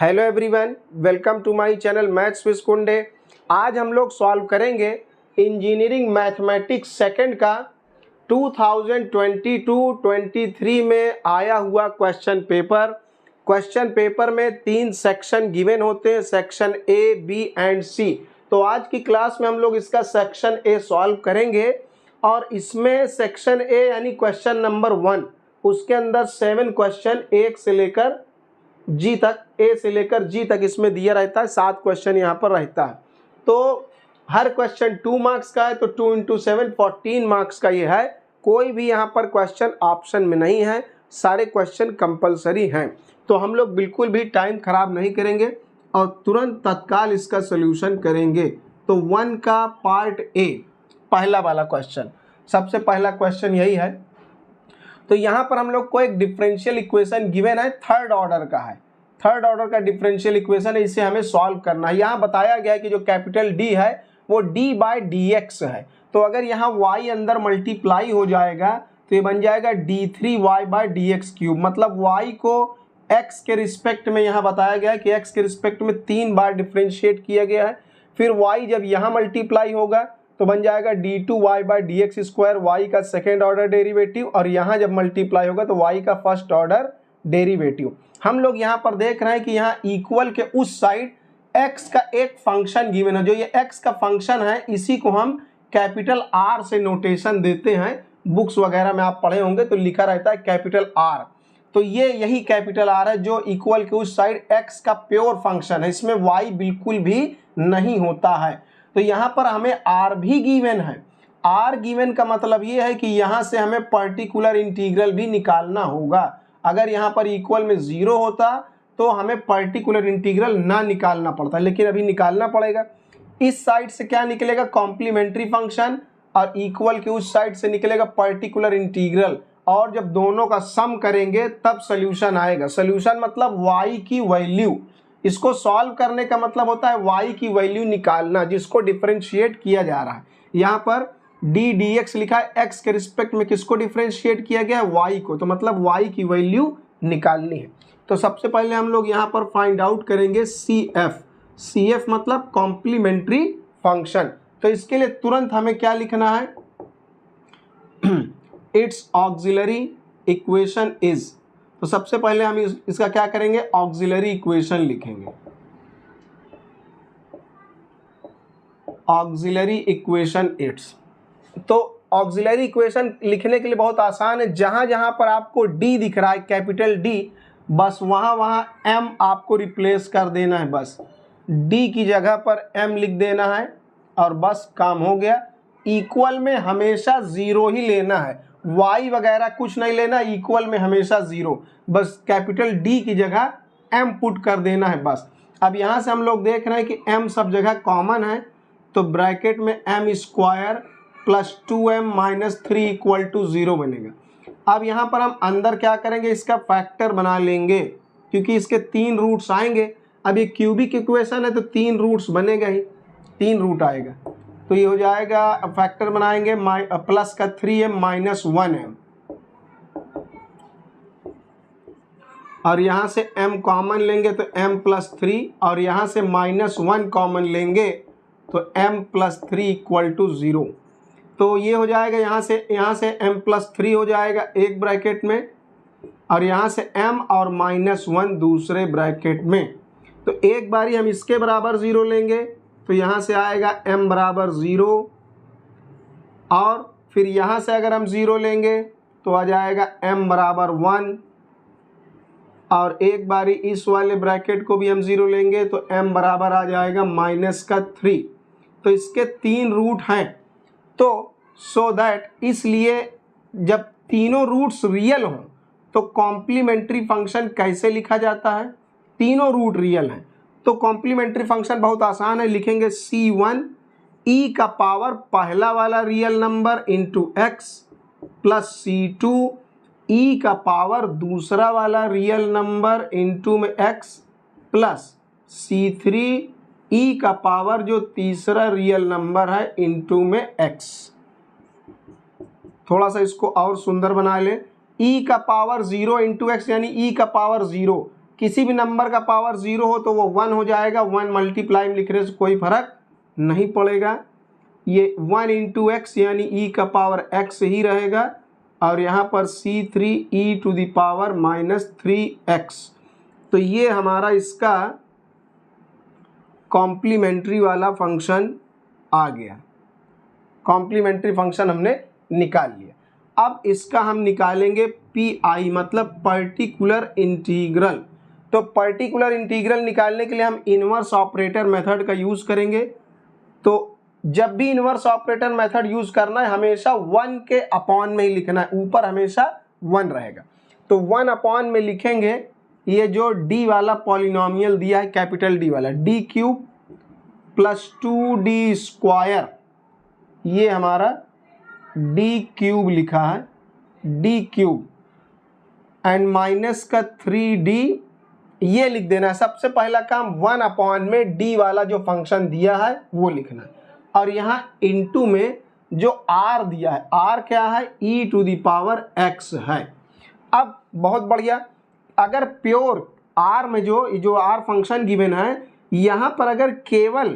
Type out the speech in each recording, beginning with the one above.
Hello everyone, welcome to my channel maths with Kunde. आज हम लोग सॉल्व करेंगे इंजीनियरिंग मैथमेटिक्स सेकंड का 2022-23 में आया हुआ क्वेश्चन पेपर। क्वेश्चन पेपर में 3 सेक्शन गिवन होते हैं, सेक्शन ए, बी एंड सी। तो आज की क्लास में हम लोग इसका सेक्शन ए सॉल्व करेंगे और इसमें सेक्शन ए यानी क्वेश्चन नंबर 1, उसके अंदर 7 क्वेश्चन 1 से लेकर जी तक, ए से लेकर जी तक इसमें दिया रहता है। 7 क्वेश्चन यहाँ पर रहता है। तो हर क्वेश्चन 2 मार्क्स का है, तो 2 × 7 14 मार्क्स का ये है। कोई भी यहाँ पर क्वेश्चन ऑप्शन में नहीं है, सारे क्वेश्चन कंपलसरी हैं। तो हम लोग बिल्कुल भी टाइम खराब नहीं करेंगे और तुरंत तत्काल इसका सोल्यूशन करेंगे। तो 1 का पार्ट ए, पहला वाला क्वेश्चन, सबसे पहला क्वेश्चन यही है। तो यहाँ पर हम लोग को एक डिफरेंशियल इक्वेशन गिवन है, थर्ड ऑर्डर का है। थर्ड ऑर्डर का डिफरेंशियल इक्वेशन है, इसे हमें सॉल्व करना है। यहाँ बताया गया है कि जो कैपिटल डी है वो d/dx है। तो अगर यहाँ y अंदर मल्टीप्लाई हो जाएगा तो ये बन जाएगा d3y/dx³। मतलब y को x के रिस्पेक्ट में यहाँ बताया गया है कि x के रिस्पेक्ट में 3 बार डिफ्रेंशिएट किया गया है। फिर y जब यहाँ मल्टीप्लाई होगा तो बन जाएगा d2y/dx², y का सेकेंड ऑर्डर डेरिवेटिव, और यहाँ जब मल्टीप्लाई होगा तो y का फर्स्ट ऑर्डर डेरिवेटिव। हम लोग यहाँ पर देख रहे हैं कि यहाँ इक्वल के उस साइड x का एक फंक्शन गिवन है। जो ये x का फंक्शन है इसी को हम कैपिटल R से नोटेशन देते हैं। बुक्स वगैरह में आप पढ़े होंगे तो लिखा रहता है कैपिटल R। तो ये यही कैपिटल R है जो इक्वल के उस साइड x का प्योर फंक्शन है, इसमें y बिल्कुल भी नहीं होता है। तो यहाँ पर हमें r भी गिवन है। r गिवन का मतलब ये है कि यहाँ से हमें पर्टिकुलर इंटीग्रल भी निकालना होगा। अगर यहाँ पर इक्वल में 0 होता तो हमें पर्टिकुलर इंटीग्रल ना निकालना पड़ता, लेकिन अभी निकालना पड़ेगा। इस साइड से क्या निकलेगा? कॉम्प्लीमेंट्री फंक्शन, और इक्वल के उस साइड से निकलेगा पर्टिकुलर इंटीग्रल। और जब दोनों का सम करेंगे तब सोल्यूशन आएगा। सोल्यूशन मतलब y की वैल्यू। इसको सॉल्व करने का मतलब होता है y की वैल्यू निकालना, जिसको डिफरेंशिएट किया जा रहा है। यहाँ पर ddx लिखा है, x के रिस्पेक्ट में किसको डिफरेंशिएट किया गया है? y को। तो मतलब y की वैल्यू निकालनी है। तो सबसे पहले हम लोग यहाँ पर फाइंड आउट करेंगे CF। CF मतलब कॉम्प्लीमेंट्री फंक्शन। तो इसके लिए तुरंत हमें क्या लिखना है? It's auxiliary equation is. तो सबसे पहले हम इसका क्या करेंगे? ऑक्सिलरी इक्वेशन लिखेंगे। Auxiliary equation it's. तो ऑक्सिलरी इक्वेशन लिखने के लिए बहुत आसान है। जहां जहां पर आपको डी दिख रहा है, कैपिटल डी, बस वहां वहां एम आपको रिप्लेस कर देना है। बस डी की जगह पर एम लिख देना है और बस काम हो गया। इक्वल में हमेशा 0 ही लेना है, y वगैरह कुछ नहीं लेना। इक्वल में हमेशा 0, बस कैपिटल डी की जगह m पुट कर देना है बस। अब यहाँ से हम लोग देख रहे हैं कि m सब जगह कॉमन है, तो ब्रैकेट में m² + 2m - 3 = 0 बनेगा। अब यहाँ पर हम अंदर क्या करेंगे? इसका फैक्टर बना लेंगे, क्योंकि इसके 3 रूट्स आएंगे। अब ये क्यूबिक इक्वेशन है तो 3 रूट्स बनेगा ही, 3 रूट आएगा। तो ये हो जाएगा, फैक्टर बनाएंगे, प्लस का 3m - 1m, और यहाँ से m कॉमन लेंगे तो m + 3, और यहाँ से -1 कॉमन लेंगे तो m + 3 = 0। तो ये हो जाएगा, यहाँ से m + 3 हो जाएगा एक ब्रैकेट में, और यहाँ से m और -1 दूसरे ब्रैकेट में। तो एक बारी हम इसके बराबर 0 लेंगे तो यहाँ से आएगा m = 0, और फिर यहाँ से अगर हम 0 लेंगे तो आ जाएगा m = 1, और एक बारी इस वाले ब्रैकेट को भी हम 0 लेंगे तो m बराबर आ जाएगा -3। तो इसके 3 रूट हैं। तो सो दैट, इसलिए जब तीनों रूट्स रियल हों तो कॉम्प्लीमेंट्री फंक्शन कैसे लिखा जाता है? तीनों रूट रियल हैं तो कॉम्प्लीमेंट्री फंक्शन बहुत आसान है। लिखेंगे C1 e का पावर पहला वाला real number into x plus C2 e का पावर दूसरा वाला रियल नंबर इंटू में x प्लस C3 e का पावर जो तीसरा रियल नंबर है इंटू में x। थोड़ा सा इसको और सुंदर बना ले। e का पावर 0 इंटू x यानी e का पावर 0 किसी भी नंबर का पावर 0 हो तो वो 1 हो जाएगा, 1 मल्टीप्लाई में लिखने से कोई फर्क नहीं पड़ेगा। ये 1 इंटू एक्स यानी ई का पावर x ही रहेगा, और यहाँ पर C3 e to the power -3x। तो ये हमारा इसका कॉम्प्लीमेंट्री वाला फंक्शन आ गया, कॉम्प्लीमेंट्री फंक्शन हमने निकाल लिया। अब इसका हम निकालेंगे PI मतलब पर्टिकुलर इंटीग्रल। तो पर्टिकुलर इंटीग्रल निकालने के लिए हम इन्वर्स ऑपरेटर मेथड का यूज़ करेंगे। तो जब भी इन्वर्स ऑपरेटर मेथड यूज़ करना है हमेशा 1 के अपॉन में ही लिखना है, ऊपर हमेशा 1 रहेगा। तो 1 अपॉन में लिखेंगे, ये जो D वाला पॉलिनोमियल दिया है कैपिटल D वाला, D³ प्लस 2D², ये हमारा D³ लिखा है, D³ एंड माइनस का 3D ये लिख देना है। सबसे पहला काम 1 अपॉन में D वाला जो फंक्शन दिया है वो लिखना है, और यहाँ इनटू में जो R दिया है, R क्या है, e to the power x है। अब बहुत बढ़िया, अगर प्योर R में जो R फंक्शन गिवन है, यहाँ पर अगर केवल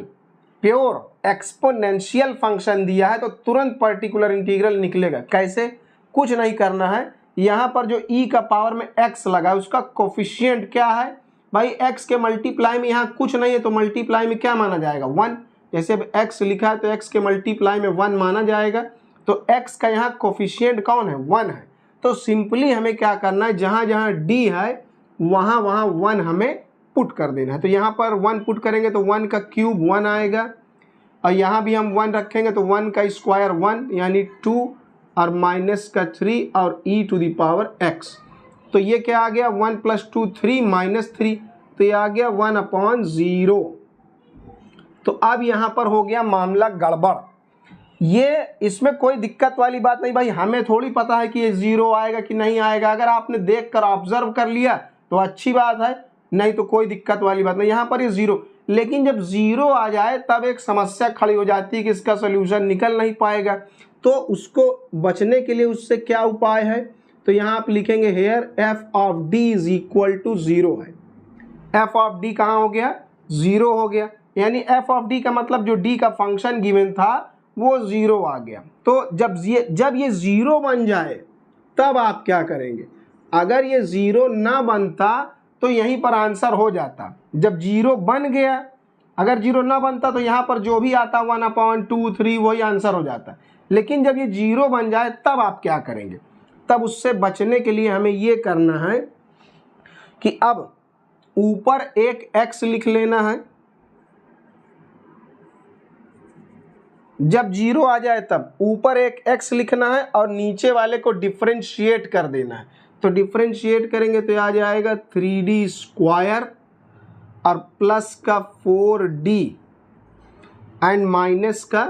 प्योर एक्सपोनेंशियल फंक्शन दिया है तो तुरंत पर्टिकुलर इंटीग्रल निकलेगा। कैसे? कुछ नहीं करना है, यहाँ पर जो e का पावर में x लगा है उसका कोफिशिएंट क्या है भाई, x के मल्टीप्लाई में यहाँ कुछ नहीं है तो मल्टीप्लाई में क्या माना जाएगा, 1। जैसे अब x लिखा है तो x के मल्टीप्लाई में 1 माना जाएगा, तो x का यहाँ कोफिशिएंट कौन है, 1 है। तो सिंपली हमें क्या करना है, जहाँ जहाँ d है वहाँ वहाँ 1 हमें पुट कर देना है। तो यहाँ पर 1 पुट करेंगे तो 1 का क्यूब 1 आएगा, और यहाँ भी हम 1 रखेंगे तो 1 का स्क्वायर 1 यानी 2, और माइनस का 3 और e to the power x। तो ये क्या आ गया, 1 + 2 3 -3, तो ये आ गया 1/0। तो अब यहाँ पर हो गया मामला गड़बड़। ये इसमें कोई दिक्कत वाली बात नहीं भाई, हमें थोड़ी पता है कि ये 0 आएगा कि नहीं आएगा। अगर आपने देख कर ऑब्जर्व कर लिया तो अच्छी बात है, नहीं तो कोई दिक्कत वाली बात नहीं। यहाँ पर ये 0, लेकिन जब 0 आ जाए तब एक समस्या खड़ी हो जाती है कि इसका सोल्यूशन निकल नहीं पाएगा। तो उसको बचने के लिए उससे क्या उपाय है, तो यहाँ आप लिखेंगे हेयर f(d) = 0 है। f(d) कहाँ हो गया, 0 हो गया, यानी f(d) का मतलब जो d का फंक्शन गिवन था वो 0 आ गया। तो जब ये 0 बन जाए तब आप क्या करेंगे, अगर ये 0 ना बनता तो यहीं पर आंसर हो जाता। जब 0 बन गया, अगर 0 ना बनता तो यहाँ पर जो भी आता 1/2 3 वही आंसर हो जाता। लेकिन जब ये 0 बन जाए तब आप क्या करेंगे, तब उससे बचने के लिए हमें ये करना है कि अब ऊपर एक x लिख लेना है, जब 0 आ जाए तब ऊपर एक x लिखना है और नीचे वाले को डिफरेंशिएट कर देना है। तो डिफरेंशिएट करेंगे तो आ जाएगा 3D² और प्लस का 4D एंड माइनस का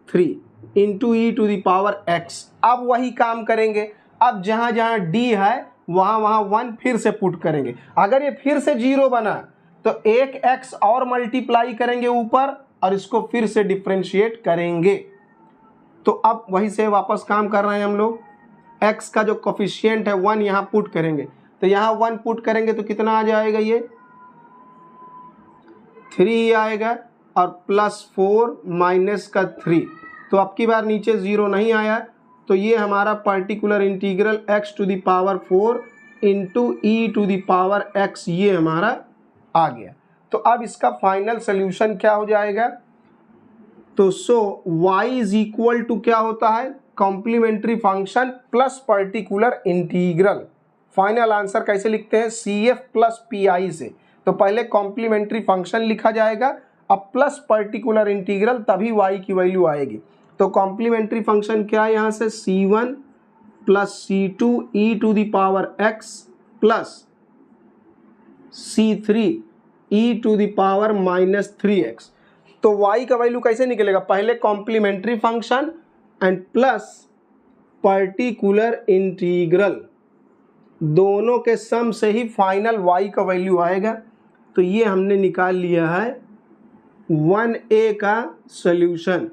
3 into e to the power x। अब वही काम करेंगे, अब जहाँ जहाँ d है वहाँ वहाँ 1 फिर से पुट करेंगे। अगर ये फिर से 0 बना तो एक x और मल्टीप्लाई करेंगे ऊपर और इसको फिर से डिफरेंशिएट करेंगे। तो अब वही से वापस काम कर रहे हैं हम लोग, x का जो कोफिशिएंट है 1 यहाँ पुट करेंगे, तो यहाँ 1 पुट करेंगे तो कितना आ जाएगा, ये 3 आएगा, और प्लस 4 माइनस का 3। तो अब की बार नीचे 0 नहीं आया, तो ये हमारा particular integral x to the power 4 into e to the power x ये हमारा आ गया। तो अब इसका फाइनल सोल्यूशन क्या हो जाएगा, तो y = क्या होता है, complementary function plus particular integral. Final answer कैसे लिखते हैं, CF + PI से। तो पहले कॉम्प्लीमेंट्री फंक्शन लिखा जाएगा, अब प्लस पर्टिकुलर इंटीग्रल, तभी y की वैल्यू आएगी। तो कॉम्प्लीमेंट्री फंक्शन क्या है, यहाँ से C1 + C2 e to the power x plus C3 e to the power -3x। तो y का वैल्यू कैसे निकलेगा, पहले complementary function and plus particular integral, दोनों के सम से ही फाइनल y का वैल्यू आएगा। तो ये हमने निकाल लिया है 1a का सॉल्यूशन।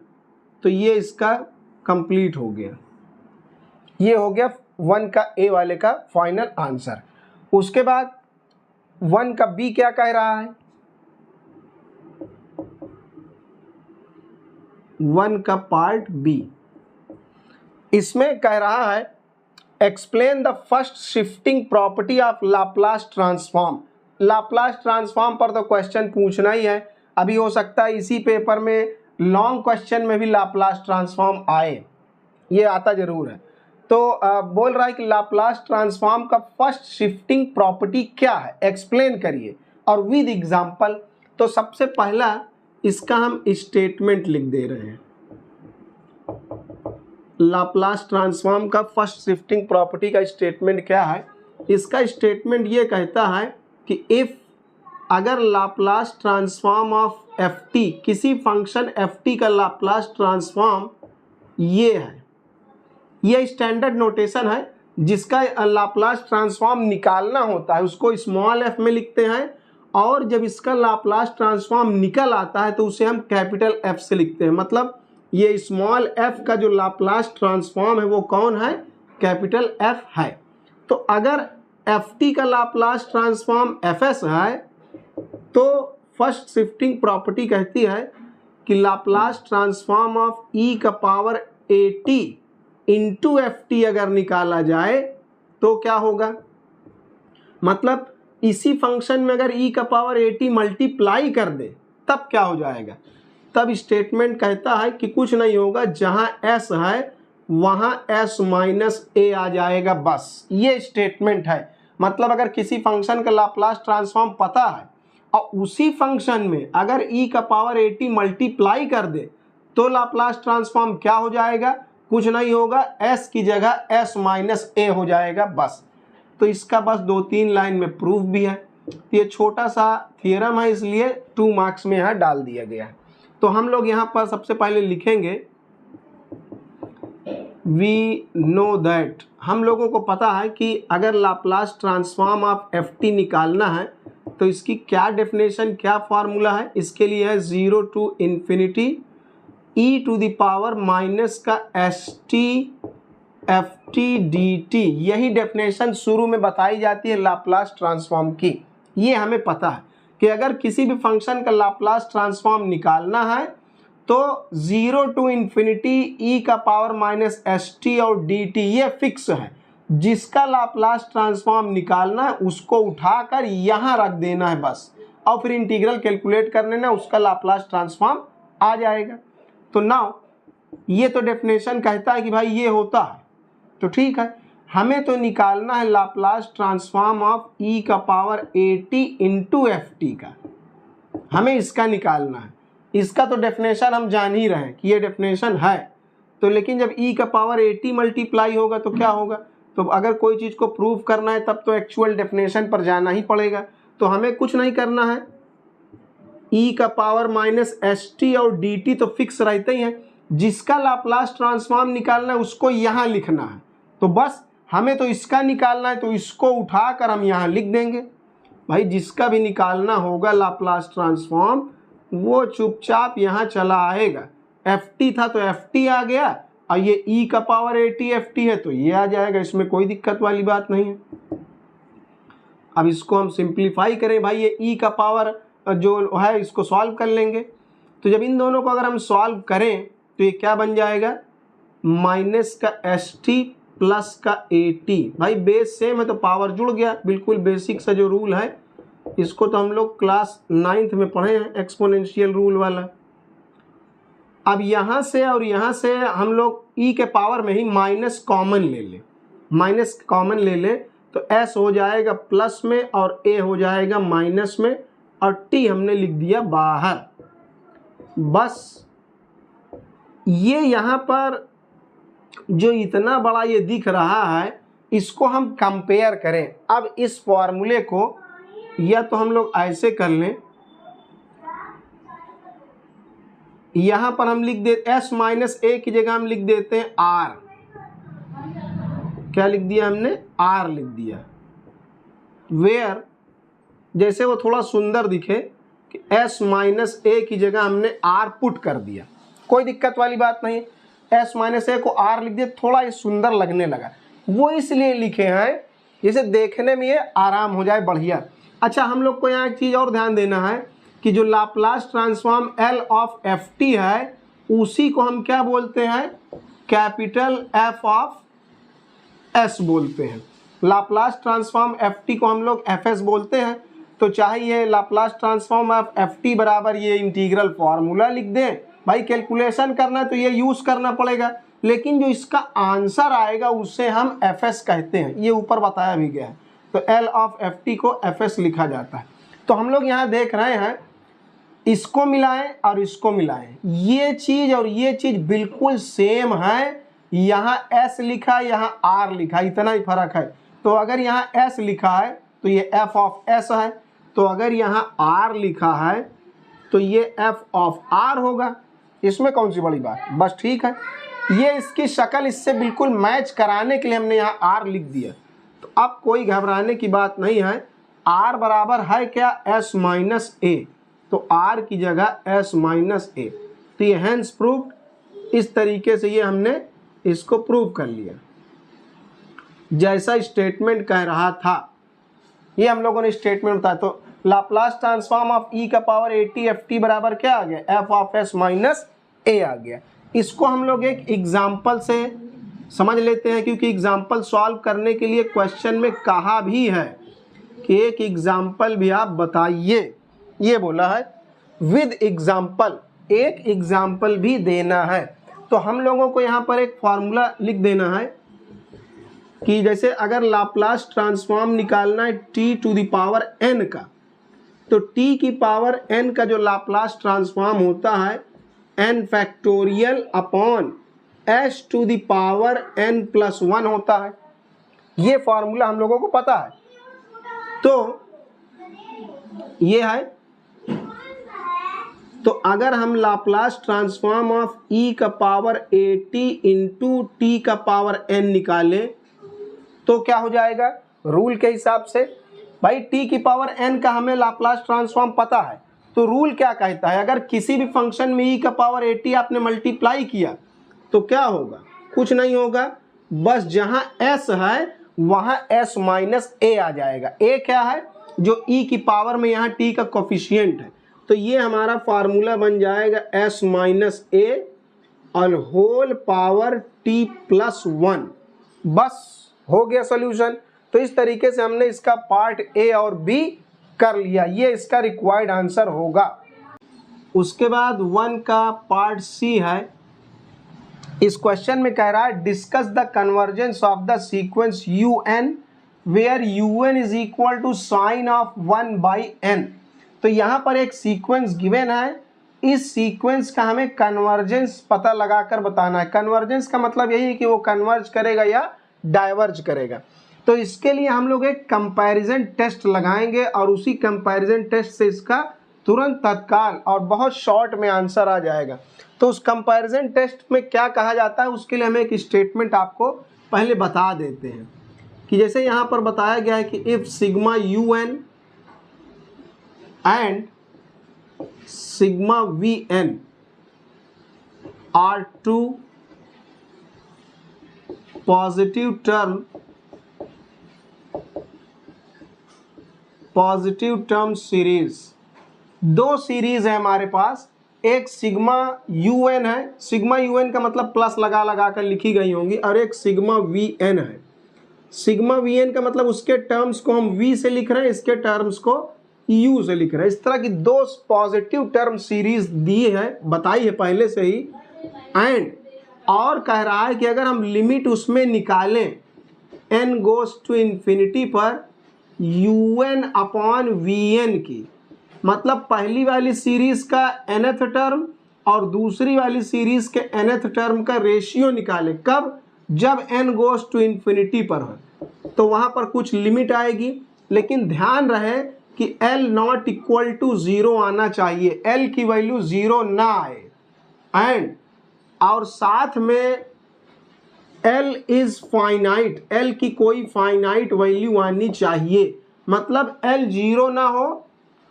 तो ये इसका कंप्लीट हो गया, ये हो गया 1 का a वाले का फाइनल आंसर। उसके बाद 1 का बी क्या कह रहा है, 1 का पार्ट बी, इसमें कह रहा है explain the first shifting property of Laplace transform. Laplace transform पर तो क्वेश्चन पूछना ही है, अभी हो सकता है इसी पेपर में लॉन्ग क्वेश्चन में भी लाप्लास ट्रांसफॉर्म आए, ये आता जरूर है। तो बोल रहा है कि लाप्लास ट्रांसफॉर्म का फर्स्ट शिफ्टिंग प्रॉपर्टी क्या है, एक्सप्लेन करिए और विद एग्जांपल। तो सबसे पहला इसका हम स्टेटमेंट लिख दे रहे हैं। लाप्लास ट्रांसफॉर्म का फर्स्ट शिफ्टिंग प्रॉपर्टी का स्टेटमेंट क्या है, इसका स्टेटमेंट ये कहता है कि इफ अगर Laplace transform of F T, किसी फंक्शन एफ टी का लाप्लास ट्रांसफॉर्म ये है, ये स्टैंडर्ड नोटेशन है, जिसका लाप्लास ट्रांसफॉर्म निकालना होता है उसको स्मॉल एफ में लिखते हैं, और जब इसका लाप्लास ट्रांसफॉर्म निकल आता है तो उसे हम कैपिटल एफ से लिखते हैं। मतलब ये स्मॉल एफ का जो लाप्लास ट्रांसफॉर्म है वो कौन है, कैपिटल एफ है। तो अगर एफ टी का लाप्लास ट्रांसफॉर्म एफ एस है तो फर्स्ट शिफ्टिंग प्रॉपर्टी कहती है कि लाप्लास ट्रांसफॉर्म ऑफ ई का power A T into F T अगर निकाला जाए तो क्या होगा, मतलब इसी फंक्शन में अगर ई का पावर ए टी मल्टीप्लाई कर दे तब क्या हो जाएगा, तब स्टेटमेंट कहता है कि कुछ नहीं होगा, जहां एस है वहां एस माइनस ए आ जाएगा, बस ये स्टेटमेंट है। मतलब अगर किसी फंक्शन का लाप्लास ट्रांसफॉर्म पता है और उसी फंक्शन में अगर ई का पावर ए टी मल्टीप्लाई कर दे तो लाप्लास ट्रांसफॉर्म क्या हो जाएगा, कुछ नहीं होगा, एस की जगह एस माइनस ए हो जाएगा, बस। तो इसका बस 2-3 लाइन में प्रूफ भी है। ये छोटा सा थियरम है इसलिए 2 मार्क्स में यहाँ डाल दिया गया है। तो हम लोग यहाँ पर सबसे पहले लिखेंगे वी नो दैट, हम लोगों को पता है कि अगर Laplace transform of F T निकालना है तो इसकी क्या डेफिनेशन, क्या फार्मूला है, इसके लिए है 0 to infinity e to the power minus का S T F T D T, यही डेफिनेशन शुरू में बताई जाती है लाप्लास ट्रांसफॉर्म की। ये हमें पता है कि अगर किसी भी फंक्शन का लाप्लास ट्रांसफॉर्म निकालना है तो 0 टू इन्फिनिटी ई का पावर माइनस एस टी और डी टी ये फिक्स है, जिसका लाप्लास ट्रांसफॉर्म निकालना है उसको उठाकर यहाँ रख देना है बस, और फिर इंटीग्रल कैलकुलेट करने ना उसका लाप्लास ट्रांसफॉर्म आ जाएगा। तो नाउ ये तो डेफिनेशन कहता है कि भाई ये होता है, तो ठीक है, हमें तो निकालना है लाप्लास ट्रांसफॉर्म ऑफ ई का power A T into F T का, हमें इसका निकालना है। इसका तो डेफिनेशन हम जान ही रहे हैं कि ये डेफिनेशन है, तो लेकिन जब ई का पावर ए टी मल्टीप्लाई होगा तो क्या होगा, तो अगर कोई चीज़ को प्रूव करना है तब तो एक्चुअल डेफिनेशन पर जाना ही पड़ेगा। तो हमें कुछ नहीं करना है, ई का पावर माइनस एस टी और डी टी तो फिक्स रहते ही हैं, जिसका लाप्लास ट्रांसफॉर्म निकालना है उसको यहाँ लिखना है। तो बस हमें तो इसका निकालना है तो इसको उठाकर हम यहाँ लिख देंगे। भाई जिसका भी निकालना होगा लाप्लास ट्रांसफॉर्म वो चुपचाप यहाँ चला आएगा, एफ टी था तो एफ टी आ गया, और ये ई का power A T F T है तो ये आ जाएगा, इसमें कोई दिक्कत वाली बात नहीं है। अब इसको हम सिंप्लीफाई करें, भाई ये ई का पावर जो है इसको सॉल्व कर लेंगे। तो जब इन दोनों को अगर हम सॉल्व करें तो ये क्या बन जाएगा, माइनस का एस टी प्लस का ए टी, भाई बेस सेम है तो पावर जुड़ गया, बिल्कुल बेसिक सा जो रूल है इसको तो हम लोग क्लास 9th में पढ़े हैं, एक्सपोनेंशियल रूल वाला। अब यहाँ से और यहाँ से हम लोग ई के पावर में ही माइनस कॉमन ले लें, माइनस कॉमन ले लें तो एस हो जाएगा प्लस में और ए हो जाएगा माइनस में, और टी हमने लिख दिया बाहर। बस ये यहाँ पर जो इतना बड़ा ये दिख रहा है इसको हम कंपेयर करें। अब इस फॉर्मूले को या तो हम लोग ऐसे कर लें, यहाँ पर हम लिख देते एस माइनस ए की जगह हम लिख देते हैं आर, क्या लिख दिया हमने, आर लिख दिया, वेयर जैसे वो थोड़ा सुंदर दिखे कि एस माइनस ए की जगह हमने आर पुट कर दिया, कोई दिक्कत वाली बात नहीं। एस माइनस ए को आर लिख दिया, थोड़ा ये सुंदर लगने लगा, वो इसलिए लिखे हैं जैसे देखने में ये आराम हो जाए, बढ़िया। अच्छा, हम लोग को यहाँ एक चीज़ और ध्यान देना है कि जो Laplace transform L of F T है उसी को हम क्या बोलते हैं, कैपिटल F ऑफ S बोलते हैं। लाप्लास ट्रांसफॉर्म एफ टी को हम लोग Fs बोलते हैं। तो चाहे ये Laplace transform of F T बराबर ये इंटीग्रल फॉर्मूला लिख दें, भाई कैलकुलेशन करना है तो ये यूज करना पड़ेगा, लेकिन जो इसका आंसर आएगा उसे हम Fs कहते हैं, ये ऊपर बताया भी गया है। तो L ऑफ एफ टी को Fs लिखा जाता है। तो हम लोग यहाँ देख रहे हैं इसको मिलाएं और इसको मिलाएं, ये चीज और ये चीज बिल्कुल सेम है। यहाँ S लिखा, यहाँ R लिखा, इतना ही फर्क है। तो अगर यहाँ S लिखा है तो ये F ऑफ S है, तो अगर यहाँ R लिखा है तो ये F ऑफ R होगा। इसमें कौन सी बड़ी बात, बस ठीक है। ये इसकी शक्ल इससे बिल्कुल मैच कराने के लिए हमने यहाँ R लिख दिया। तो अब कोई घबराने की बात नहीं है। R बराबर है क्या, S माइनस ए, तो R की जगह S माइनस ए। तो ये हैंस प्रूव्ड। इस तरीके से ये हमने इसको प्रूव कर लिया जैसा स्टेटमेंट कह रहा था। ये हम लोगों ने स्टेटमेंट बताया। तो लाप्लास ट्रांसफॉर्म ऑफ e का पावर at एफ टी बराबर क्या आ गया, f ऑफ s माइनस ए आ गया। इसको हम लोग एक एग्जाम्पल से समझ लेते हैं, क्योंकि एग्जाम्पल सॉल्व करने के लिए क्वेश्चन में कहा भी है कि एक एग्जाम्पल भी आप बताइए, ये बोला है विद एग्जाम्पल, एक एग्जाम्पल भी देना है। तो हम लोगों को यहाँ पर एक फॉर्मूला लिख देना है कि जैसे अगर लाप्लास ट्रांसफॉर्म निकालना है t to the power n का, तो t की पावर n का जो लाप्लास ट्रांसफॉर्म होता है n factorial upon s to the power n plus 1 होता है। ये फॉर्मूला हम लोगों को पता है। तो ये है, तो अगर हम लाप्लास ट्रांसफॉर्म ऑफ e का पावर at इंटू t का पावर n निकालें तो क्या हो जाएगा, रूल के हिसाब से भाई t की पावर n का हमें लाप्लास ट्रांसफॉर्म पता है। तो रूल क्या कहता है, अगर किसी भी फंक्शन में e का पावर at आपने मल्टीप्लाई किया तो क्या होगा, कुछ नहीं होगा, बस जहां s है वहां s माइनस ए आ जाएगा। a क्या है, जो e की पावर में यहाँ t का कोफिशिएंट है। तो ये हमारा फार्मूला बन जाएगा s माइनस ए और होल पावर t प्लस 1। बस हो गया सॉल्यूशन। तो इस तरीके से हमने इसका पार्ट ए और बी कर लिया, ये इसका रिक्वायर्ड आंसर होगा। उसके बाद 1 का पार्ट सी है। इस क्वेश्चन में कह रहा है discuss the convergence of the sequence un where un is equal to sine of 1/n। तो यहाँ पर एक सीक्वेंस गिवन है, इस सीक्वेंस का हमें कन्वर्जेंस पता लगाकर बताना है। कन्वर्जेंस का मतलब यही है कि वो कन्वर्ज करेगा या डाइवर्ज करेगा। तो इसके लिए हम लोग एक कंपैरिजन टेस्ट लगाएंगे और उसी कंपैरिजन टेस्ट से इसका तुरंत तत्काल और बहुत शॉर्ट में आंसर आ जाएगा। तो उस कंपैरिजन टेस्ट में क्या कहा जाता है, उसके लिए हमें एक स्टेटमेंट आपको पहले बता देते हैं कि जैसे यहाँ पर बताया गया है कि if sigma un and sigma vn are two positive term series, दो सीरीज है हमारे पास, एक सिग्मा un है, सिग्मा un का मतलब प्लस लगा लगा कर लिखी गई होंगी, और एक सिग्मा vn है। सिग्मा vn का मतलब उसके टर्म्स को हम v से लिख रहे हैं, इसके टर्म्स को u से लिख रहे हैं। इस तरह की दो पॉजिटिव टर्म सीरीज दी है, बताई है पहले से ही। एंड और कह रहा है कि अगर हम लिमिट उसमें निकालें n गोज टू इन्फिनिटी पर un अपॉन vn की, मतलब पहली वाली सीरीज का nth टर्म और दूसरी वाली सीरीज के nth टर्म का रेशियो निकाले, कब, जब n गोज टू इन्फिनिटी पर हो। तो वहां पर कुछ लिमिट आएगी, लेकिन ध्यान रहे कि l नॉट इक्वल टू 0 आना चाहिए, l की वैल्यू 0 ना आए। एंड और साथ में L इज फाइनाइट, L की कोई फाइनाइट वैल्यू आनी चाहिए, मतलब L 0 ना हो,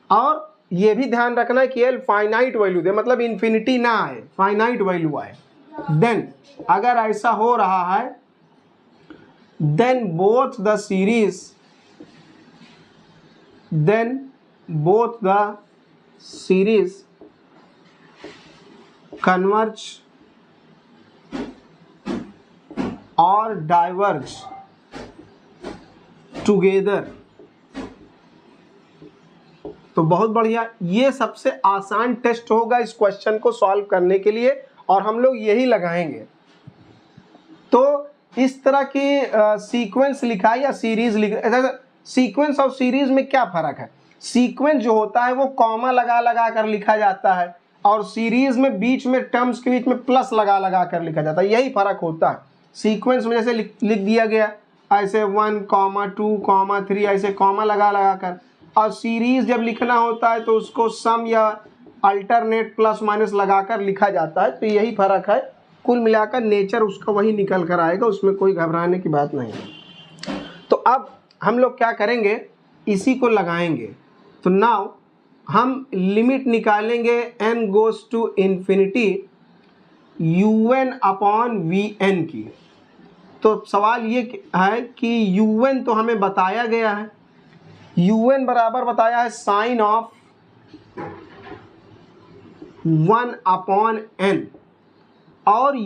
और ये भी ध्यान रखना है कि L फाइनाइट वैल्यू दे, मतलब इन्फिनिटी ना आए, फाइनाइट वैल्यू आए। देन अगर ऐसा हो रहा है, then both the then both the series converge or diverge together। तो बहुत बढ़िया, ये सबसे आसान टेस्ट होगा इस क्वेश्चन को सॉल्व करने के लिए और हम लोग यही लगाएंगे। तो इस तरह की सीक्वेंस लिखा है या सीरीज लिखा, सीक्वेंस और सीरीज में क्या फर्क है? सीक्वेंस जो होता है वो कॉमा लगा लगा कर लिखा जाता है और सीरीज में बीच में टर्म्स के बीच में प्लस लगा लगा कर लिखा जाता है, यही फर्क होता है। सीक्वेंस में जैसे लिख दिया गया ऐसे 1, 2, 3 ऐसे कॉमा लगा लगा कर, और सीरीज जब लिखना होता है तो उसको सम या अल्टरनेट प्लस माइनस लगाकर लिखा जाता है। तो यही फर्क है, कुल मिलाकर नेचर उसका वही निकल कर आएगा, उसमें कोई घबराने की बात नहीं है। तो अब हम लोग क्या करेंगे, इसी को लगाएंगे। तो नाउ हम लिमिट निकालेंगे n goes to infinity un upon vn की। तो सवाल ये है कि un तो हमें बताया गया है, un बराबर बताया है साइन ऑफ 1 अपॉन n, और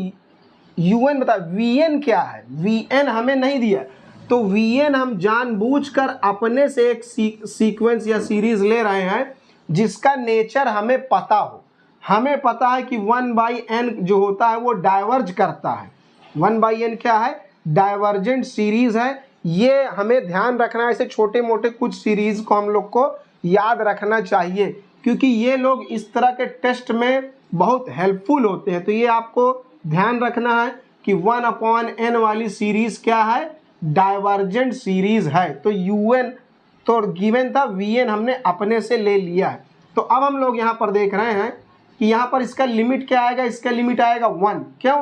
un बता vn क्या है, vn हमें नहीं दिया। तो vn हम जानबूझकर अपने से एक सीक्वेंस या सीरीज ले रहे हैं जिसका नेचर हमें पता हो। हमें पता है कि 1/n जो होता है वो डाइवर्ज करता है। 1/n क्या है, डाइवर्जेंट सीरीज है। ये हमें ध्यान रखना है, ऐसे छोटे मोटे कुछ सीरीज को हम लोग को याद रखना चाहिए क्योंकि ये लोग इस तरह के टेस्ट में बहुत हेल्पफुल होते हैं। तो ये आपको ध्यान रखना है कि 1/n वाली सीरीज क्या है, डाइवर्जेंट सीरीज है। तो un तो गिवन था, vn हमने अपने से ले लिया है। तो अब हम लोग यहाँ पर देख रहे हैं कि यहाँ पर इसका लिमिट क्या आएगा, इसका लिमिट आएगा 1। क्यों?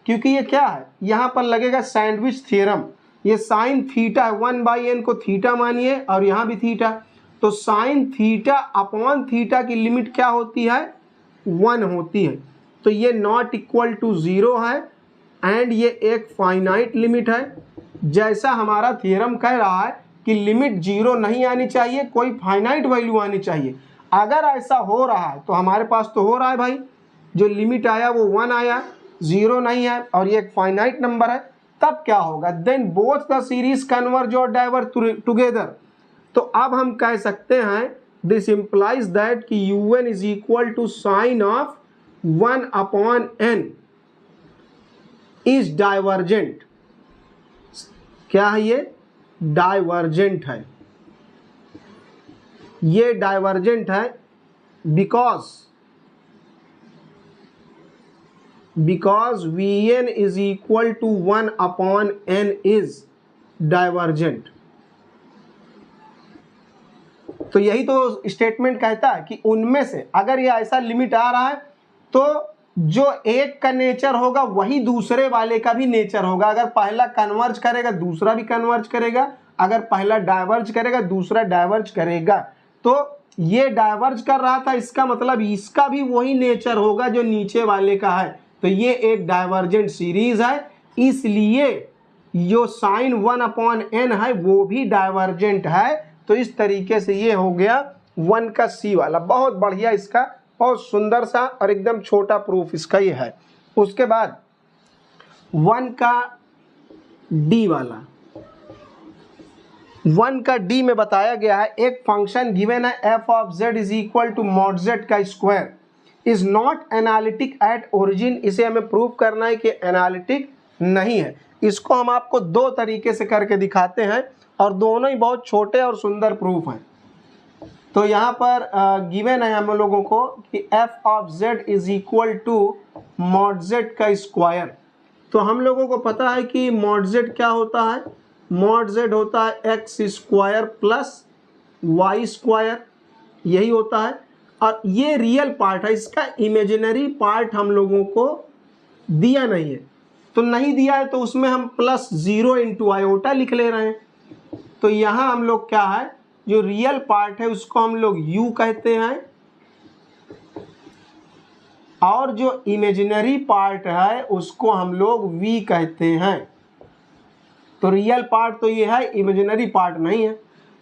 क्योंकि ये क्या है, यहाँ पर लगेगा सैंडविच थ्योरम। ये साइन थीटा है, 1/n को थीटा मानिए और यहाँ भी थीटा। तो साइन थीटा अपॉन थीटा की लिमिट क्या होती है, 1 होती है। तो ये नॉट इक्वल टू 0 है एंड ये एक फाइनाइट लिमिट है। जैसा हमारा थ्योरम कह रहा है कि लिमिट 0 नहीं आनी चाहिए, कोई फाइनाइट वैल्यू आनी चाहिए। अगर ऐसा हो रहा है तो हमारे पास तो हो रहा है भाई, जो लिमिट आया वो 1 आया, 0 नहीं है और ये एक फाइनाइट नंबर है। तब क्या होगा, then both the series converge और डाइवर्ज टुगेदर। तो अब हम कह सकते हैं दिस इंप्लाइज दैट कि un is equal to sine of 1/n is divergent. क्या है ये, डाइवर्जेंट है। ये डाइवर्जेंट है because vn is equal to 1/n is divergent. तो यही तो स्टेटमेंट कहता है कि उनमें से अगर ये ऐसा लिमिट आ रहा है तो जो एक का नेचर होगा वही दूसरे वाले का भी नेचर होगा। अगर पहला कन्वर्ज करेगा दूसरा भी कन्वर्ज करेगा, अगर पहला डाइवर्ज करेगा दूसरा डाइवर्ज करेगा। तो ये डाइवर्ज कर रहा था, इसका मतलब इसका भी वही नेचर होगा जो नीचे वाले का है। तो ये एक डाइवर्जेंट सीरीज है, इसलिए जो साइन 1/n है वो भी डाइवर्जेंट है। तो इस तरीके से ये हो गया 1 का सी वाला। बहुत बढ़िया, इसका बहुत सुंदर सा और एकदम छोटा प्रूफ इसका ये है। उसके बाद 1 का डी वाला, 1 का डी में बताया गया है एक फंक्शन गिवन है f of z is equal to mod z का square is not analytic at origin. इसे हमें प्रूव करना है कि एनालिटिक नहीं है। इसको हम आपको दो तरीके से करके दिखाते हैं और दोनों ही बहुत छोटे और सुंदर प्रूफ हैं। तो यहाँ पर गिवन है हम लोगों को कि f of z is equal to mod z का स्क्वायर। तो हम लोगों को पता है कि मॉड z क्या होता है, मॉड z होता है x square plus y square, यही होता है। और ये रियल पार्ट है, इसका इमेजिनरी पार्ट हम लोगों को दिया नहीं है। तो नहीं दिया है तो उसमें हम +0 इंटू आयोटा लिख ले रहे हैं। तो यहाँ हम लोग क्या है, जो रियल पार्ट है उसको हम लोग u कहते हैं और जो इमेजिनरी पार्ट है उसको हम लोग v कहते हैं। तो रियल पार्ट तो ये है, इमेजिनरी पार्ट नहीं है।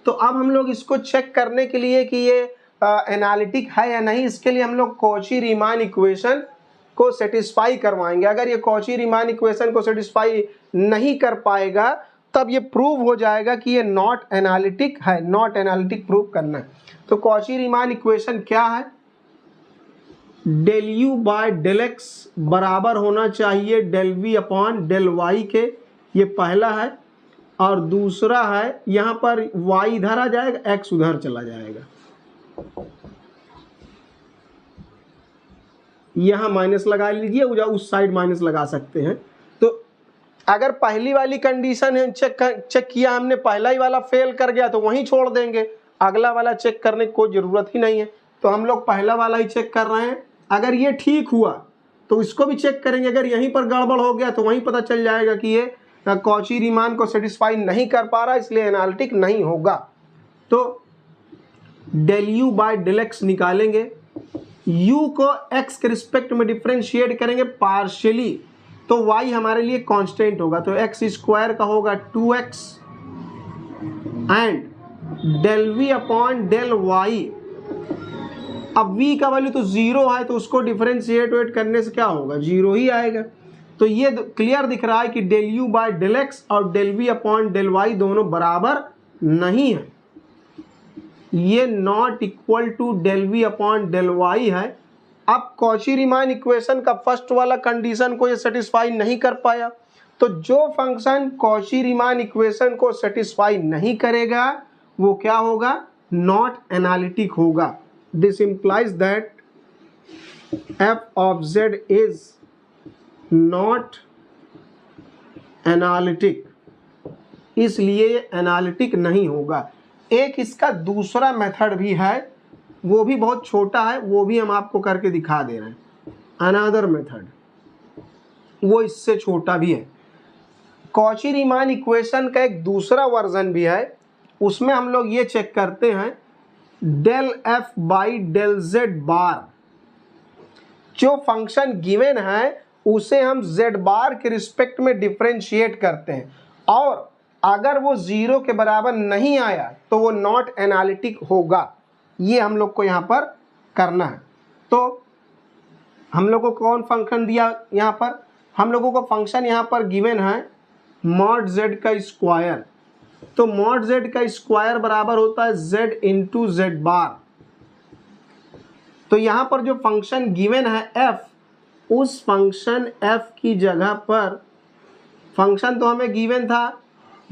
तो अब हम लोग इसको चेक करने के लिए कि ये एनालिटिक है या नहीं, इसके लिए हम लोग कॉची रीमान इक्वेशन को सेटिस्फाई करवाएंगे। अगर ये कॉची रीमान इक्वेशन को सेटिस्फाई नहीं कर पाएगा तब ये प्रूव हो जाएगा कि ये नॉट एनालिटिक है। नॉट एनालिटिक प्रूव करना है। तो कॉची रीमान इक्वेशन क्या है? Del u by del x बराबर होना चाहिए del v upon del y के, ये पहला है। और दूसरा है यहाँ पर y इधर आ जाएगा, x उधर चला जाएगा, यहाँ माइनस लगा लीजिए, उस साइड माइनस लगा सकते हैं। तो अगर पहली वाली कंडीशन है चेक किया हमने, पहला ही वाला फेल कर गया तो वहीं छोड़ देंगे, अगला वाला चेक करने की कोई ज़रूरत ही नहीं है। तो हम लोग पहला वाला ही चेक कर रहे हैं। अगर ये ठीक हुआ तो इसको भी चेक करेंगे, अगर यहीं पर गड़बड़ हो गया तो वहीं पता चल जाएगा कि ये कॉची रीमान को सेटिस्फाई नहीं कर पा रहा, इसलिए एनालिटिक नहीं होगा। तो del u by del x निकालेंगे, u को x के रिस्पेक्ट में डिफ्रेंशिएट करेंगे पार्शियली, तो y हमारे लिए कांस्टेंट होगा, तो x स्क्वायर का होगा 2x and del v upon del y। अब v का वैल्यू तो 0 है, तो उसको डिफ्रेंशिएट करने से क्या होगा, 0 ही आएगा। तो ये क्लियर दिख रहा है कि del u by del x और del v upon del y दोनों बराबर नहीं है, ये not equal to del v upon del y है। अब कॉची रीमान इक्वेशन का फर्स्ट वाला कंडीशन को ये सेटिस्फाई नहीं कर पाया, तो जो फंक्शन कॉची रीमान इक्वेशन को सेटिस्फाई नहीं करेगा वो क्या होगा, नॉट एनालिटिक होगा। This implies that f of z is not analytic, इसलिए एनालिटिक नहीं होगा। एक इसका दूसरा मेथड भी है, वो भी बहुत छोटा है, वो भी हम आपको करके दिखा दे रहे हैं। अनदर मेथड वो इससे छोटा भी है। कॉची रीमान इक्वेशन का एक दूसरा वर्जन भी है, उसमें हम लोग ये चेक करते हैं del f by del z bar. जो फंक्शन गिवन है उसे हम जेड बार के रिस्पेक्ट में डिफ्रेंशिएट करते हैं, और अगर वो 0 के बराबर नहीं आया तो वो नॉट एनालिटिक होगा। ये हम लोग को यहाँ पर करना है। तो हम लोग को कौन फंक्शन दिया, यहाँ पर हम लोगों को फंक्शन यहाँ पर गिवन है मॉड जेड का स्क्वायर। तो मॉड जेड का स्क्वायर बराबर होता है जेड इंटू जेड बार। तो यहाँ पर जो फंक्शन गिवन है एफ, उस फंक्शन एफ की जगह पर, फंक्शन तो हमें गिवन था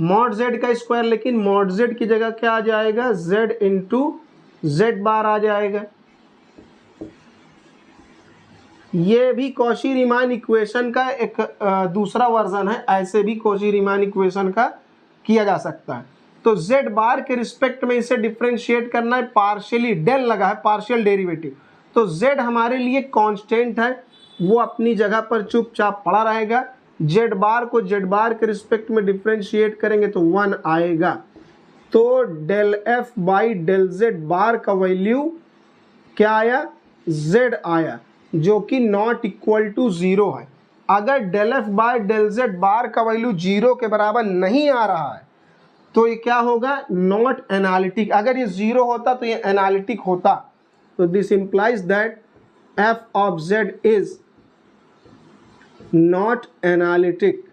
मॉड जेड का स्क्वायर, लेकिन मॉड जेड की जगह क्या आ जाएगा, जेड इंटू जेड बार आ जाएगा। ये भी कॉची रीमान इक्वेशन का एक दूसरा वर्जन है, ऐसे भी कॉची रीमान इक्वेशन का किया जा सकता है। तो जेड बार के रिस्पेक्ट में इसे डिफ्रेंशिएट करना है, पार्शियली डेल लगा है, पार्शियल डेरिवेटिव। तो जेड हमारे लिए कांस्टेंट है, वो अपनी जगह पर चुपचाप पड़ा रहेगा। जेड बार को जेड बार के रिस्पेक्ट में डिफ्रेंशिएट करेंगे तो 1 आएगा। तो del f by del z bar का वैल्यू क्या आया, जेड आया, जो कि नॉट इक्वल टू 0 है। अगर del f by del z bar का वैल्यू 0 के बराबर नहीं आ रहा है तो ये क्या होगा, नॉट एनालिटिक। अगर ये 0 होता तो ये एनालिटिक होता। तो this implies that f of z is not analytic.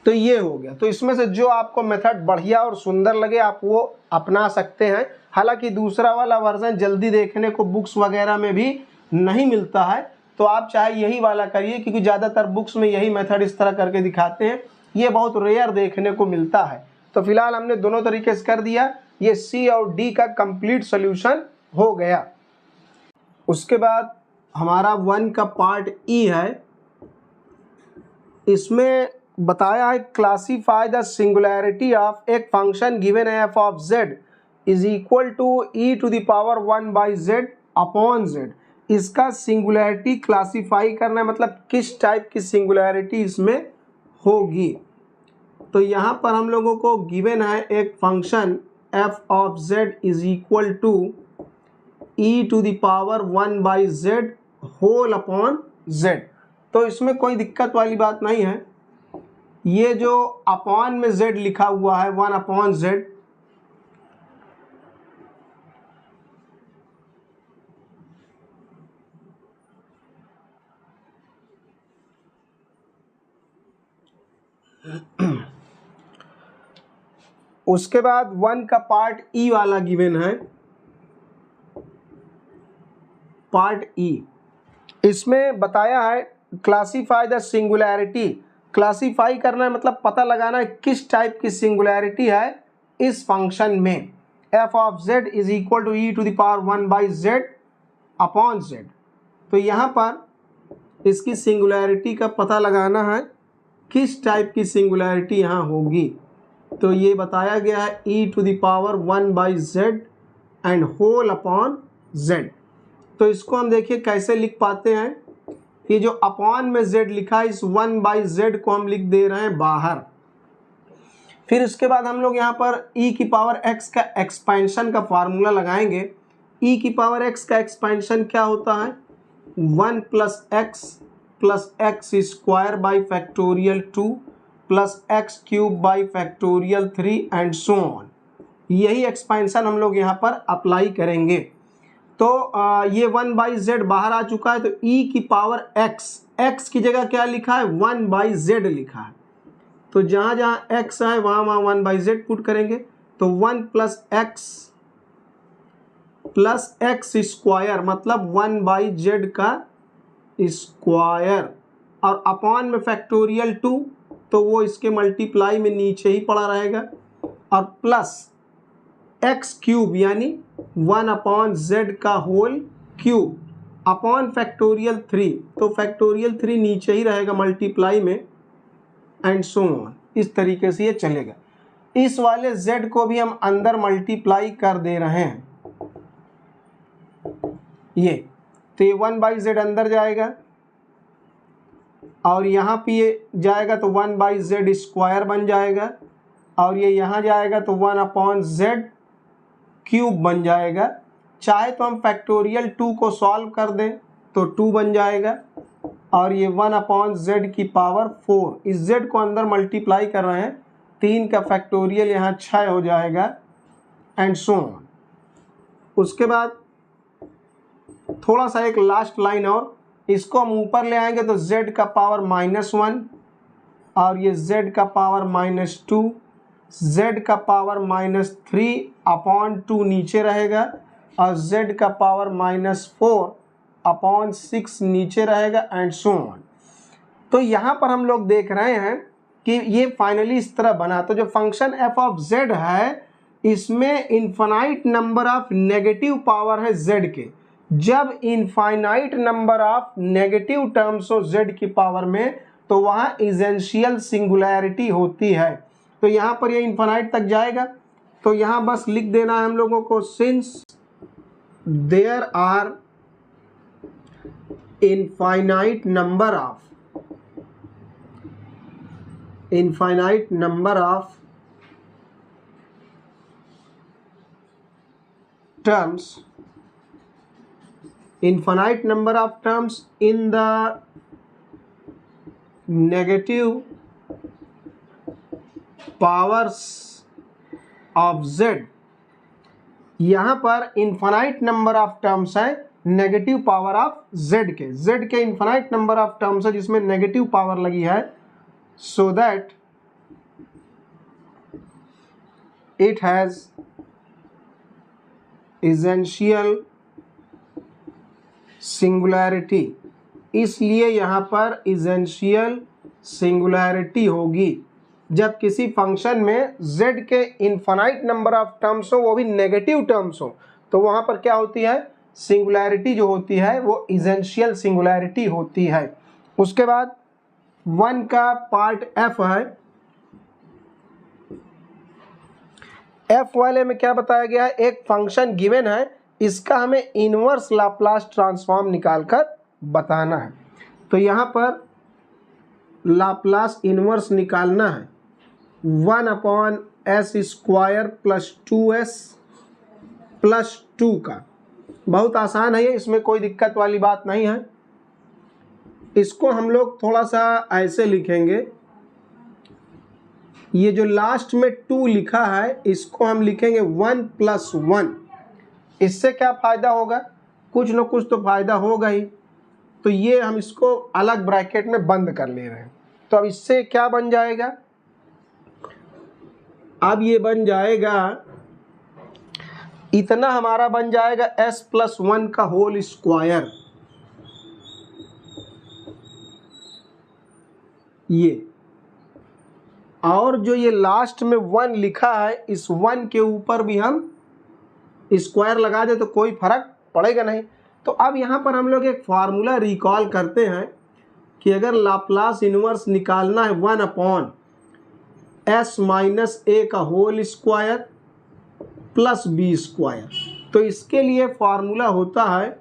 तो ये हो गया। तो इसमें से जो आपको मेथड बढ़िया और सुंदर लगे आप वो अपना सकते हैं। हालांकि दूसरा वाला वर्जन जल्दी देखने को बुक्स वगैरह में भी नहीं मिलता है, तो आप चाहे यही वाला करिए, क्योंकि ज़्यादातर बुक्स में यही मेथड इस तरह करके दिखाते हैं, ये बहुत रेयर देखने को मिलता है। तो फिलहाल हमने दोनों तरीके से कर दिया, ये सी और डी का कंप्लीट सोल्यूशन हो गया। उसके बाद हमारा 1 का पार्ट ई है, इसमें बताया है क्लासीफाई द सिंगुलैरिटी ऑफ एक function given f of z is equal to e to the power 1 by z upon z. इसका सिंगुलैरिटी क्लासीफाई करना है, मतलब किस टाइप की सिंगुलैरिटी इसमें होगी। तो यहाँ पर हम लोगों को गिवन है एक function f of z is equal to e to the power 1 by z whole upon z. तो इसमें कोई दिक्कत वाली बात नहीं है, ये जो अपॉन में z लिखा हुआ है 1/z, उसके बाद 1 का पार्ट ई वाला गिवन है, पार्ट ई। इसमें बताया है क्लासीफाई द सिंगुलैरिटी। क्लासीफाई करना है मतलब पता लगाना है किस टाइप की सिंगुलैरिटी है इस फंक्शन में। f of z is equal to e to the power 1/z upon z। तो यहाँ पर इसकी सिंगुलैरिटी का पता लगाना है किस टाइप की सिंगुलैरिटी यहाँ होगी। तो ये बताया गया है e to the power 1/z and whole upon z। तो इसको हम देखिए कैसे लिख पाते हैं। ये जो अपॉन में z लिखा है इस 1/z को हम लिख दे रहे हैं बाहर। फिर उसके बाद हम लोग यहाँ पर e की पावर x का एक्सपेंशन का फार्मूला लगाएंगे। e की पावर x का एक्सपेंशन क्या होता है? 1 plus x square by factorial 2 plus x cube by factorial 3 and so on. यही एक्सपेंशन हम लोग यहाँ पर अप्लाई करेंगे। तो ये 1/z बाहर आ चुका है, तो e की पावर x की जगह क्या लिखा है? 1/z लिखा है। तो जहाँ जहाँ x है वहाँ वहाँ 1/z पुट करेंगे। तो 1 प्लस x स्क्वायर मतलब 1/z का स्क्वायर, और अपॉन में फैक्टोरियल 2 तो वो इसके मल्टीप्लाई में नीचे ही पड़ा रहेगा, और प्लस x क्यूब यानी 1/z का होल क्यूब अपॉन फैक्टोरियल 3, तो फैक्टोरियल 3 नीचे ही रहेगा मल्टीप्लाई में एंड सो ऑन। इस तरीके से ये चलेगा। इस वाले z को भी हम अंदर मल्टीप्लाई कर दे रहे हैं। ये तो ये 1/z अंदर जाएगा और यहाँ पे ये जाएगा तो 1/z स्क्वायर बन जाएगा, और ये यहाँ जाएगा तो 1/z क्यूब बन जाएगा। चाहे तो हम फैक्टोरियल 2 को सॉल्व कर दें तो 2 बन जाएगा, और ये 1/z की पावर 4, इस z को अंदर मल्टीप्लाई कर रहे हैं, 3 का फैक्टोरियल यहाँ 6 हो जाएगा एंड सो ऑन। उसके बाद थोड़ा सा एक लास्ट लाइन और, इसको हम ऊपर ले आएंगे तो z का पावर -1 और ये z का पावर -2, z का पावर -3 अपॉन 2 नीचे रहेगा, और z का पावर -4 अपॉन 6 नीचे रहेगा एंड सो ऑन। तो यहाँ पर हम लोग देख रहे हैं कि ये फाइनली इस तरह बना। तो जो फंक्शन f ऑफ z है इसमें infinite number of negative power है z के। जब infinite number of negative terms हो z की पावर में तो वहाँ इसेंशियल सिंगुलैरिटी होती है। तो यहाँ पर ये इनफाइनाइट तक जाएगा, तो यहाँ बस लिख देना है हम लोगों को, since there are infinite number of terms in the negative powers of z। यहाँ पर इनफाइनाइट नंबर ऑफ टर्म्स है नेगेटिव पावर ऑफ z के इनफाइनाइट नंबर ऑफ टर्म्स है जिसमें नेगेटिव पावर लगी है, so that it has essential singularity. इसलिए यहाँ पर इसेंशियल सिंगुलैरिटी होगी जब किसी फंक्शन में z के इनफाइनाइट नंबर ऑफ टर्म्स हो, वो भी नेगेटिव टर्म्स हो, तो वहाँ पर क्या होती है? सिंगुलैरिटी जो होती है वो इसेंशियल सिंगुलैरिटी होती है। उसके बाद 1 का पार्ट f है। f वाले में क्या बताया गया है? एक फंक्शन गिवन है, इसका हमें इनवर्स लाप्लास ट्रांसफॉर्म निकालकर बताना है। तो यहाँ पर लाप्लास इनवर्स निकालना है 1/s² प्लस 2s प्लस 2 का। बहुत आसान है ये, इसमें कोई दिक्कत वाली बात नहीं है। इसको हम लोग थोड़ा सा ऐसे लिखेंगे ये जो लास्ट में 2 लिखा है इसको हम लिखेंगे 1 + 1। इससे क्या फ़ायदा होगा, कुछ न कुछ तो फ़ायदा होगा ही। तो ये हम इसको अलग ब्रैकेट में बंद कर ले रहे हैं। तो अब इससे क्या बन जाएगा, अब ये बन जाएगा, इतना हमारा बन जाएगा s + 1 का होल स्क्वायर। ये और जो ये लास्ट में 1 लिखा है, इस 1 के ऊपर भी हम स्क्वायर लगा दे तो कोई फर्क पड़ेगा नहीं। तो अब यहाँ पर हम लोग एक फार्मूला रिकॉल करते हैं कि अगर लाप्लास इन्वर्स निकालना है 1/s - a का होल स्क्वायर + b स्क्वायर, तो इसके लिए फार्मूला होता है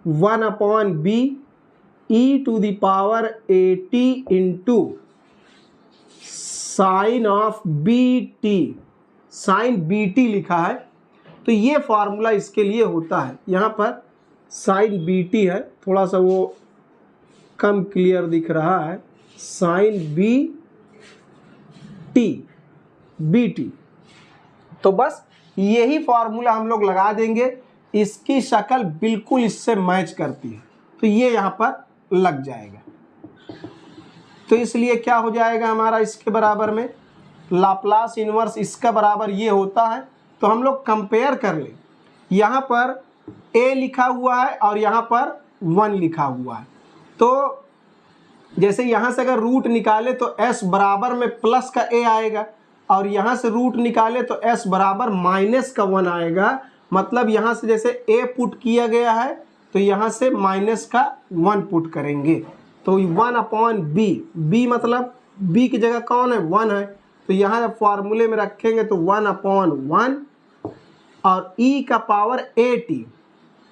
1/b e⁻at into sine of bt, sine bt लिखा है। तो ये फार्मूला इसके लिए होता है। यहाँ पर साइन bt है, थोड़ा सा वो कम क्लियर दिख रहा है, साइन bt। तो बस यही फार्मूला हम लोग लगा देंगे, इसकी शक्ल बिल्कुल इससे मैच करती है, तो ये यहाँ पर लग जाएगा। तो इसलिए क्या हो जाएगा हमारा, इसके बराबर में लाप्लास इन्वर्स इसका बराबर ये होता है। तो हम लोग कंपेयर कर लें, यहाँ पर a लिखा हुआ है और यहाँ पर 1 लिखा हुआ है। तो जैसे यहाँ से अगर रूट निकाले तो s बराबर में प्लस का a आएगा, और यहाँ से रूट निकाले तो s बराबर -1 आएगा। मतलब यहाँ से जैसे a पुट किया गया है तो यहाँ से -1 पुट करेंगे, तो 1/b, b मतलब b की जगह कौन है, 1 है, तो यहाँ जब फार्मूले में रखेंगे तो 1/1 और e⁻at।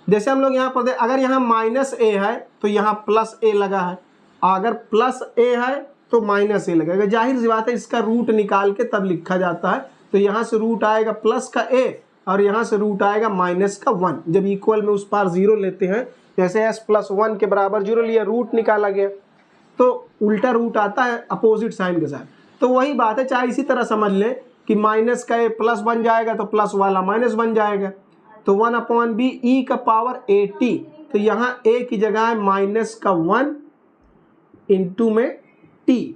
जैसे हम लोग यहाँ पर अगर यहाँ -a है तो यहाँ +a लगा है, अगर +a है तो -a लगेगा। जाहिर सी बात है, इसका रूट निकाल के तब लिखा जाता है। तो यहाँ से रूट आएगा प्लस का a और यहाँ से रूट आएगा -1। जब इक्वल में उस पार 0 लेते हैं, जैसे s + 1 के बराबर 0 लिया, रूट निकाला गया, तो उल्टा रूट आता है अपोजिट साइन के साथ। तो वही बात है, चाहे इसी तरह समझ लें कि माइनस का a प्लस बन जाएगा तो प्लस वाला माइनस बन जाएगा। तो 1/b e⁻at, तो यहाँ a की जगह है -1 इंटू में t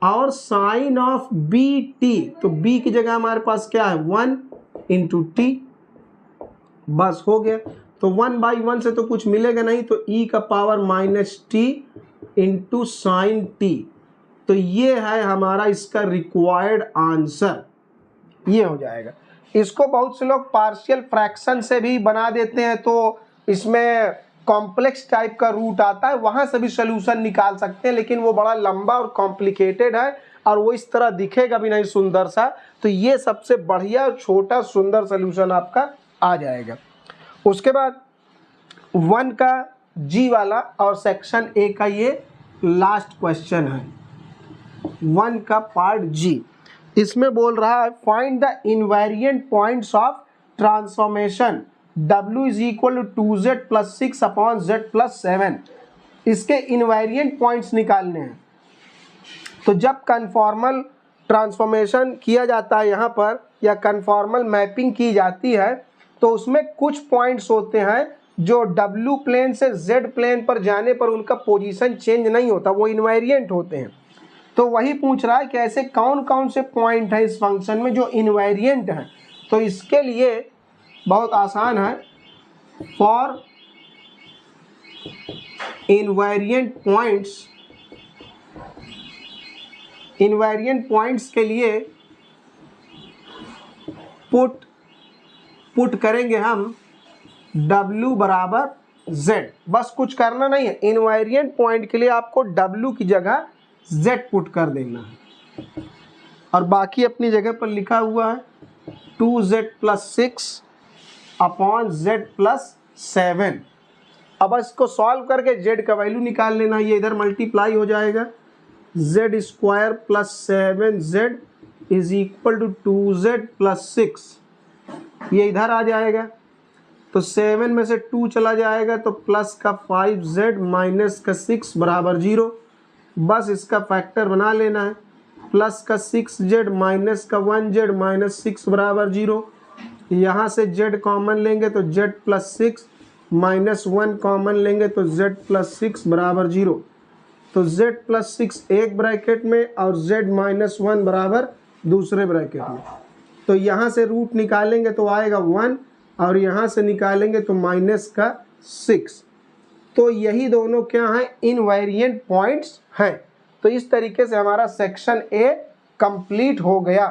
और साइन ऑफ bt, तो b की जगह हमारे पास क्या है 1 इंटू t, बस हो गया। तो 1/1 से तो कुछ मिलेगा नहीं, तो e⁻t इंटू साइन t। तो ये है हमारा इसका रिक्वायर्ड आंसर, ये हो जाएगा। इसको बहुत से लोग पार्शियल फ्रैक्शन से भी बना देते हैं, तो इसमें कॉम्प्लेक्स टाइप का रूट आता है, वहाँ से भी सोल्यूशन निकाल सकते हैं, लेकिन वो बड़ा लंबा और कॉम्प्लिकेटेड है और वो इस तरह दिखेगा भी नहीं सुंदर सा। तो ये सबसे बढ़िया छोटा सुंदर सोल्यूशन आपका आ जाएगा। उसके बाद 1 का जी वाला और सेक्शन ए का ये लास्ट क्वेश्चन है, 1 का पार्ट जी। इसमें बोल रहा है find the invariant points of transformation w = 2z + 6/z + 7। इसके इनवेरिएंट पॉइंट्स निकालने हैं। तो जब कन्फॉर्मल ट्रांसफॉर्मेशन किया जाता है यहाँ पर, या कन्फॉर्मल मैपिंग की जाती है, तो उसमें कुछ पॉइंट्स होते हैं जो w प्लेन से z प्लेन पर जाने पर उनका पोजीशन चेंज नहीं होता, वो इनवेरिएंट होते हैं। तो वही पूछ रहा है कि ऐसे कौन कौन से पॉइंट है इस फंक्शन में जो इनवेरिएंट हैं। तो इसके लिए बहुत आसान है, फॉर इनवेरिएंट पॉइंट्स के लिए पुट करेंगे हम w बराबर z। बस कुछ करना नहीं है, इनवेरिएंट पॉइंट के लिए आपको w की जगह z पुट कर देना है, और बाकी अपनी जगह पर लिखा हुआ है 2z + 6/z + 7। अब इसको सॉल्व करके z का वैल्यू निकाल लेना, ये इधर मल्टीप्लाई हो जाएगा, z² + 7z = 2z + 6, ये इधर आ जाएगा। तो 7 में से 2 चला जाएगा तो प्लस का 5z - का 6 बराबर 0। बस इसका फैक्टर बना लेना है, प्लस का 6z माइनस का 1z माइनस 6 बराबर 0। यहाँ से z कॉमन लेंगे तो z प्लस 6 माइनस 1 कॉमन लेंगे तो z प्लस 6 बराबर 0। तो z प्लस 6 एक ब्रैकेट में और z माइनस 1 बराबर दूसरे ब्रैकेट में। तो यहाँ से रूट निकालेंगे तो आएगा 1 और यहाँ से निकालेंगे तो माइनस का 6। तो यही दोनों क्या हैं, इनवेरिएंट पॉइंट्स हैं। तो इस तरीके से हमारा सेक्शन ए कंप्लीट हो गया।